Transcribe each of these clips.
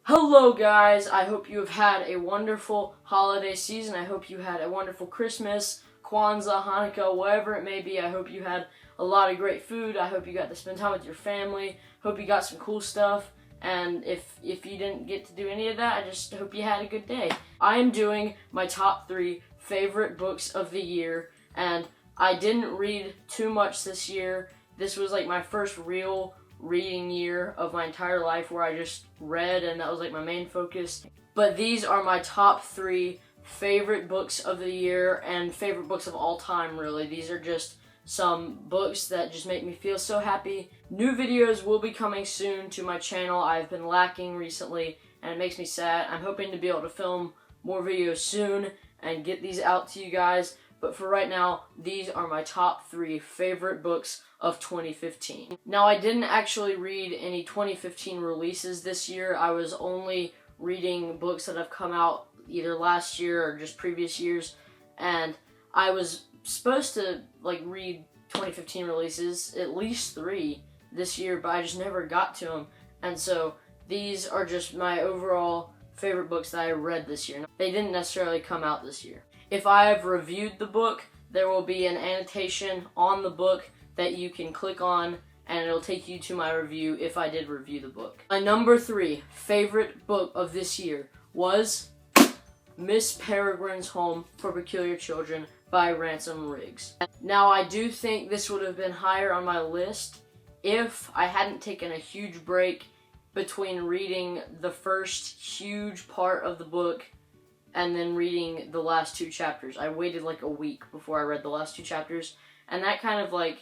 Hello guys, I hope you have had a wonderful holiday season. I hope you had a wonderful Christmas, Kwanzaa, Hanukkah, whatever it may be. I hope you had a lot of great food. I hope you got to spend time with your family. Hope you got some cool stuff. And if you didn't get to do any of that, I just hope you had a good day. I am doing my top 3 favorite books of the year, and I didn't read too much this year. This was like my first real reading year of my entire life where I just read, and that was like my main focus. But these are my top 3 favorite books of the year and favorite books of all time, really. These are just some books that just make me feel so happy. New videos will be coming soon to my channel. I've been lacking recently and it makes me sad. I'm hoping to be able to film more videos soon and get these out to you guys. But for right now, these are my top 3 favorite books of 2015. Now, I didn't actually read any 2015 releases this year. I was only reading books that have come out either last year or just previous years. And I was supposed to read 2015 releases, at least 3 this year, but I just never got to them. And so these are just my overall favorite books that I read this year. They didn't necessarily come out this year. If I have reviewed the book, there will be an annotation on the book that you can click on, and it'll take you to my review if I did review the book. My number 3 favorite book of this year was Miss Peregrine's Home for Peculiar Children by Ransom Riggs. Now, I do think this would have been higher on my list if I hadn't taken a huge break between reading the first huge part of the book and then reading the last 2 chapters. I waited like a week before I read the last 2 chapters, and that kind of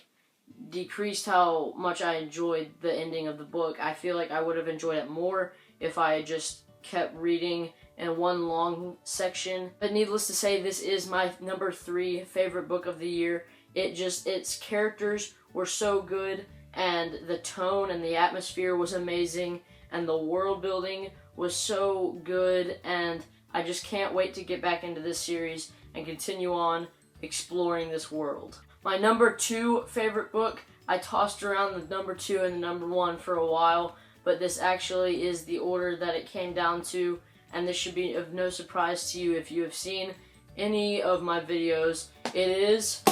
decreased how much I enjoyed the ending of the book. I feel like I would have enjoyed it more if I just kept reading in one long section. But needless to say, this is my number 3 favorite book of the year. Its characters were so good, and the tone and the atmosphere was amazing, and the world building was so good, and I just can't wait to get back into this series and continue on exploring this world. My number 2 favorite book, I tossed around the number 2 and the number 1 for a while, but this actually is the order that it came down to, and this should be of no surprise to you if you have seen any of my videos. It is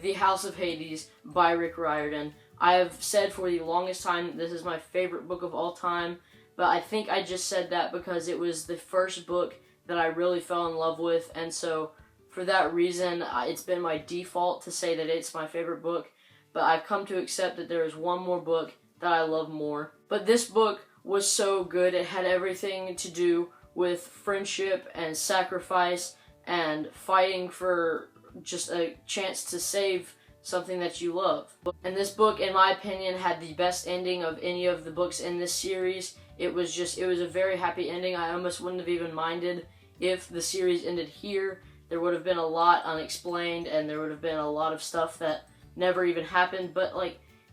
The House of Hades by Rick Riordan. I have said for the longest time that this is my favorite book of all time, but I think I just said that because it was the first book that I really fell in love with, and so for that reason, it's been my default to say that it's my favorite book, but I've come to accept that there is one more book that I love more. But this book was so good. It had everything to do with friendship and sacrifice and fighting for just a chance to save something that you love. And this book, in my opinion, had the best ending of any of the books in this series. It was a very happy ending. I almost wouldn't have even minded if the series ended here. There would have been a lot unexplained, and there would have been a lot of stuff that never even happened, but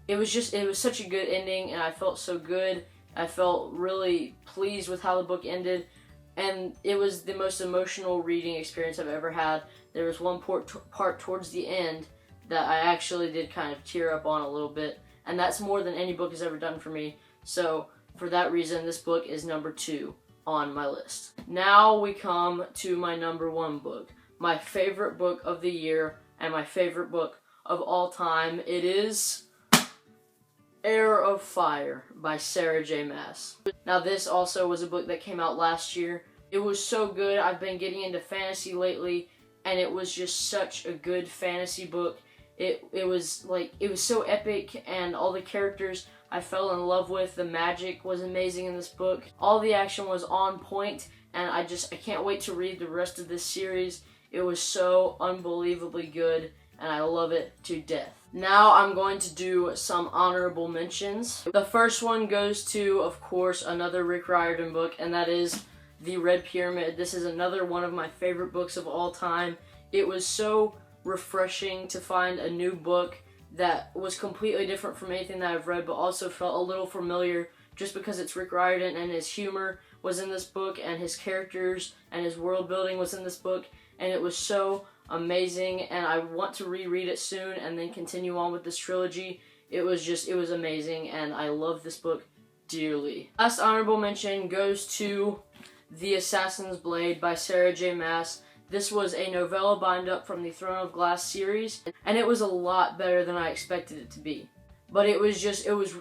it was such a good ending, and I felt so good. I felt really pleased with how the book ended, and it was the most emotional reading experience I've ever had. There was one part towards the end that I actually did kind of tear up on a little bit, and that's more than any book has ever done for me. So for that reason, this book is number 2 on my list. Now we come to my number 1 book, my favorite book of the year and my favorite book of all time. It is Heir of Fire by Sarah J. Maas. Now, this also was a book that came out last year. It was so good. I've been getting into fantasy lately, and it was just such a good fantasy book. It was so epic, and all the characters I fell in love with. The magic was amazing in this book. All the action was on point, and I can't wait to read the rest of this series. It was so unbelievably good, and I love it to death. Now I'm going to do some honorable mentions. The first one goes to, of course, another Rick Riordan book, and that is The Red Pyramid. This is another one of my favorite books of all time. It was so refreshing to find a new book that was completely different from anything that I've read, but also felt a little familiar just because it's Rick Riordan, and his humor was in this book, and his characters and his world building was in this book, and it was so amazing, and I want to reread it soon and then continue on with this trilogy. It was amazing, and I love this book dearly. Last honorable mention goes to The Assassin's Blade by Sarah J. Maas. This was a novella bind-up from the Throne of Glass series, and it was a lot better than I expected it to be. But it was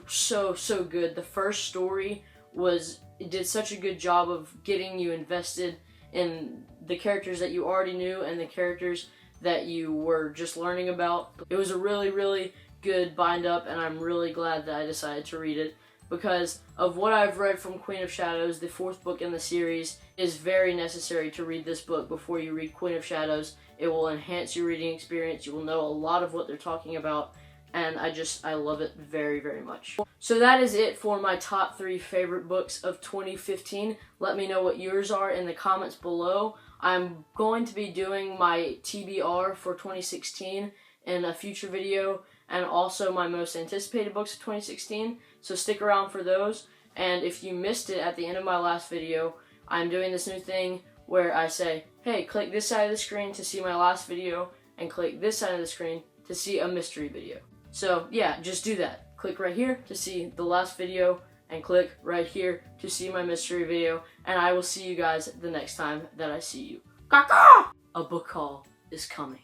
so good. The first story it did such a good job of getting you invested in the characters that you already knew and the characters that you were just learning about. It was a really, really good bind-up, and I'm really glad that I decided to read it, because of what I've read from Queen of Shadows, the 4th book in the series. It is very necessary to read this book before you read Queen of Shadows. It will enhance your reading experience. You will know a lot of what they're talking about, and I love it very, very much. So that is it for my top 3 favorite books of 2015. Let me know what yours are in the comments below. I'm going to be doing my TBR for 2016 in a future video, and also my most anticipated books of 2016, so stick around for those. And if you missed it at the end of my last video, I'm doing this new thing where I say, hey, click this side of the screen to see my last video, and click this side of the screen to see a mystery video. So yeah, just do that. Click right here to see the last video, and click right here to see my mystery video, and I will see you guys the next time that I see you. Caca! A book haul is coming.